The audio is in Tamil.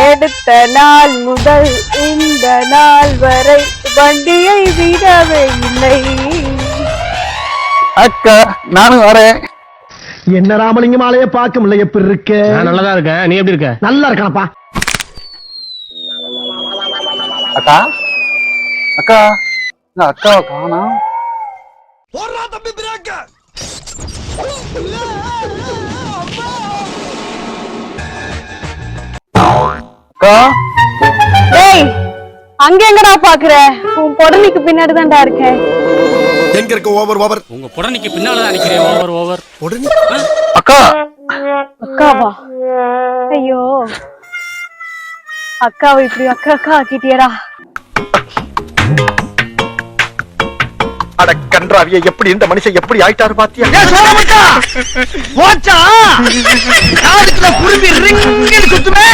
எடுத்த நாள் முதல் இந்த நாள் வரை வண்டியை விடவே இல்லை. அக்கா நானும் வரேன். என்ன ராமலிங்கம் ஆலைய பார்க்க முடியல, எப்படி இருக்க? நான் நல்லதா இருக்கேன், நீ எப்படி இருக்க? நல்லா இருக்கணப்பா. அக்கா அக்கா அக்காவை காணா. அக்கா டேய், அங்க எங்கடா பாக்குற? உன் பொடனிக்கு பின்னாடி தான்டா இருக்கேன். எங்க இருக்க? Over over. உங்க புடனைக்கு பின்னாலதான் நிக்கிறேன். Over over. அக்கா அக்காவா? ஐயோ, அக்காவை இப்படி அக்கா அக்கா ஆக்கிட்டியடா. அட கன்றாவிய, எப்படி இந்த மனுஷன் எப்படி ஆயிட்டாரு பாத்தியா? போச்சா? குருவி ரிங் குத்துமே.